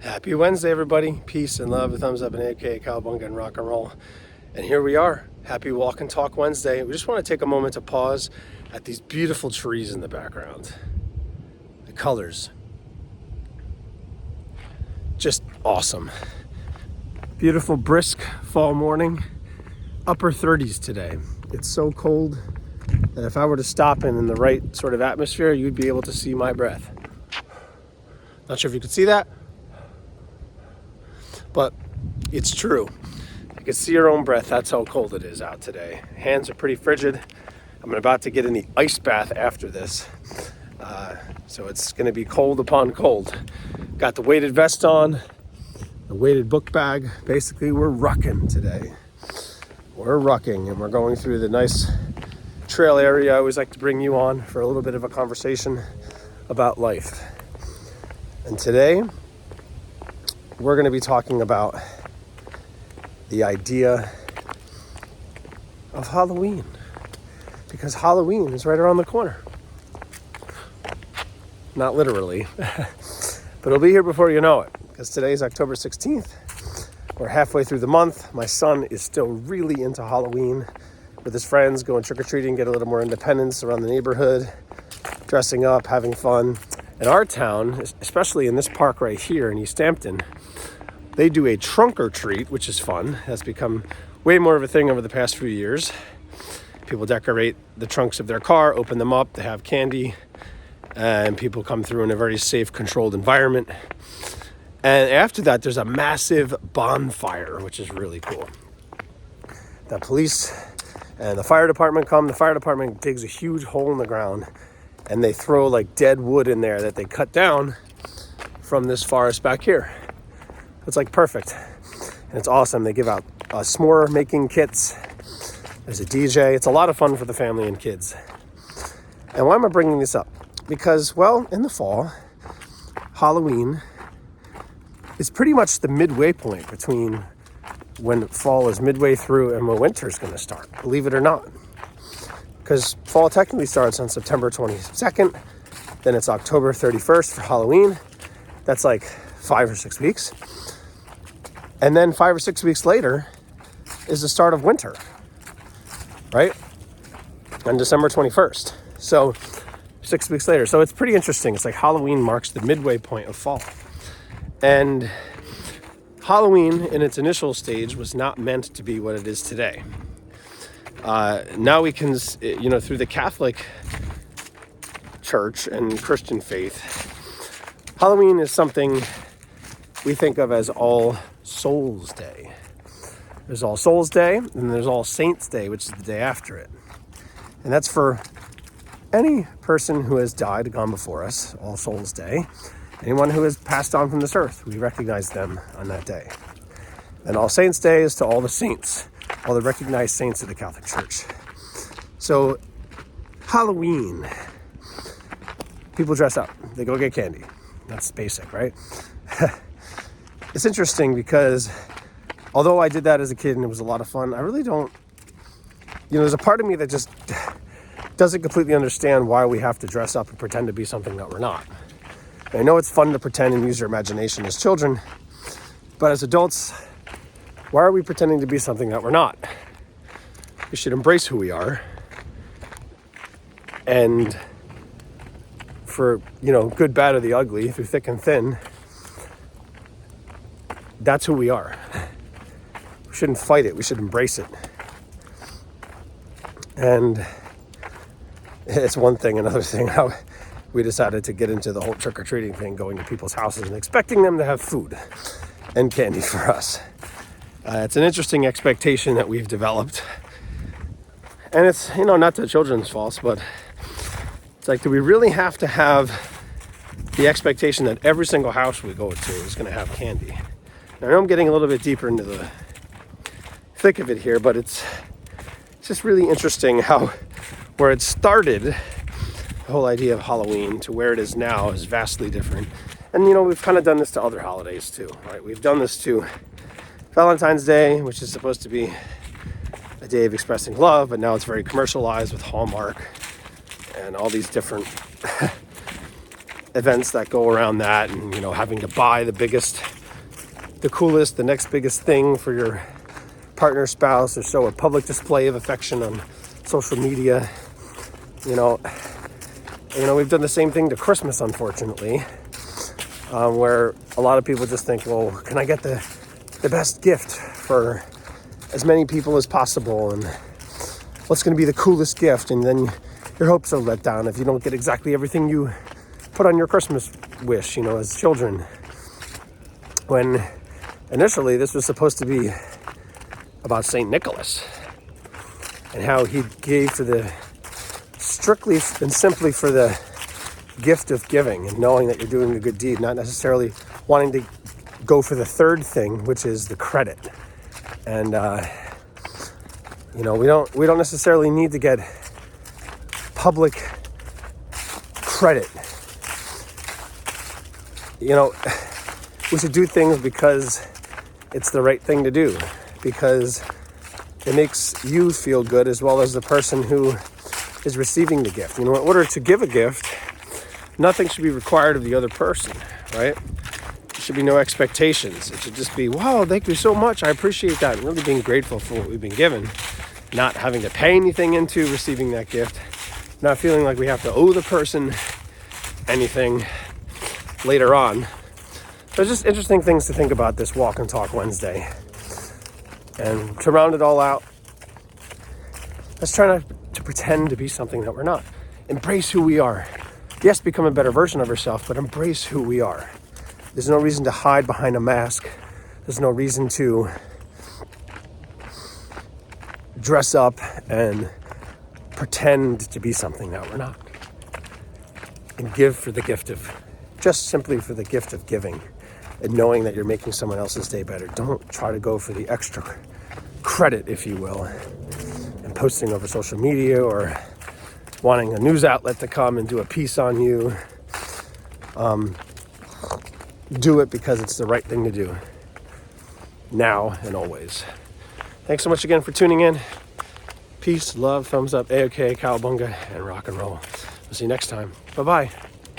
Happy Wednesday, everybody. Peace and love, a thumbs up, and aka Cowabunga and rock and roll. And here we are. Happy Walk and Talk Wednesday. We just want to take a moment to pause at these beautiful trees in the background. The colors. Just awesome. Beautiful, brisk fall morning. Upper 30s today. It's so cold that if I were to stop in the right sort of atmosphere, you'd be able to see my breath. Not sure if you could see that, but it's true. You can see your own breath. That's how cold it is out today. Hands are pretty frigid. I'm about to get in the ice bath after this. So it's going to be cold upon cold. Got the weighted vest on, the weighted book bag. Basically, we're rucking today. We're rucking, and we're going through the nice trail area I always like to bring you on for a little bit of a conversation about life. And today, we're going to be talking about the idea of Halloween, because Halloween is right around the corner. Not literally, but it'll be here before you know it, because today's October 16th. We're halfway through the month. My son is still really into Halloween with his friends, going trick-or-treating, get a little more independence around the neighborhood, dressing up, having fun. In our town, especially in this park right here in East Hampton, they do a trunk or treat, which is fun. It has become way more of a thing over the past few years. People decorate the trunks of their car, open them up, they have candy, and people come through in a very safe, controlled environment. And after that, there's a massive bonfire, which is really cool. The police and the fire department come. The fire department digs a huge hole in the ground, and they throw like dead wood in there that they cut down from this forest back here. It's like perfect, and it's awesome. They give out s'more making kits. There's a DJ. It's a lot of fun for the family and kids. And why am I bringing this up? Because, well, in the fall, Halloween is pretty much the midway point between when fall is midway through and when winter is going to start, believe it or not. Because fall technically starts on September 22nd, then it's October 31st for Halloween. That's like 5 or 6 weeks. And then 5 or 6 weeks later is the start of winter, right? On December 21st. So 6 weeks later. So it's pretty interesting. It's like Halloween marks the midway point of fall. And Halloween in its initial stage was not meant to be what it is today. Now we can, through the Catholic Church and Christian faith, Halloween is something we think of as All Souls Day. There's All Souls Day, and there's All Saints Day, which is the day after it. And that's for any person who has died, gone before us, All Souls Day. Anyone who has passed on from this earth, we recognize them on that day. And All Saints Day is to all the saints, all the recognized saints of the Catholic Church. So, Halloween, people dress up, they go get candy. That's basic, right? It's interesting because although I did that as a kid and it was a lot of fun, I really don't, there's a part of me that just doesn't completely understand why we have to dress up and pretend to be something that we're not. I know it's fun to pretend and use your imagination as children, but as adults, why are we pretending to be something that we're not? We should embrace who we are. And for, good, bad, or the ugly, through thick and thin, that's who we are. We shouldn't fight it. We should embrace it. And it's one thing. Another thing, how we decided to get into the whole trick-or-treating thing, going to people's houses and expecting them to have food and candy for us. It's an interesting expectation that we've developed. And it's, not the children's fault, but it's like, do we really have to have the expectation that every single house we go to is going to have candy? Now, I know I'm getting a little bit deeper into the thick of it here, but it's just really interesting how where it started, the whole idea of Halloween, to where it is now is vastly different. And, we've kind of done this to other holidays too, right? We've done this to Valentine's Day, which is supposed to be a day of expressing love, but now it's very commercialized with Hallmark and all these different events that go around that, and having to buy the biggest, the coolest, the next biggest thing for your partner, spouse, or show a public display of affection on social media. We've done the same thing to Christmas, unfortunately, where a lot of people just think, well, can I get the best gift for as many people as possible, and what's going to be the coolest gift? And then your hopes are let down if you don't get exactly everything you put on your Christmas wish, as children. When initially this was supposed to be about St. Nicholas and how he gave strictly and simply for the gift of giving and knowing that you're doing a good deed, not necessarily wanting to go for the third thing, which is the credit. And we don't necessarily need to get public credit. We should do things because it's the right thing to do, because it makes you feel good as well as the person who is receiving the gift. In order to give a gift, nothing should be required of the other person, right? There should be no expectations. It should just be, wow, thank you so much. I appreciate that. And really being grateful for what we've been given, not having to pay anything into receiving that gift, not feeling like we have to owe the person anything later on. There's just interesting things to think about this Walk and Talk Wednesday. And to round it all out, let's try not to pretend to be something that we're not. Embrace who we are. Yes, become a better version of ourselves, but embrace who we are. There's no reason to hide behind a mask. There's no reason to dress up and pretend to be something that we're not. And give for the gift of, just simply for the gift of giving and knowing that you're making someone else's day better. Don't try to go for the extra credit, if you will, and posting over social media or wanting a news outlet to come and do a piece on you. Do it because it's the right thing to do, now and always. Thanks so much again for tuning in. Peace, love, thumbs up, A-OK, cowabunga, and rock and roll. We'll see you next time. Bye-bye.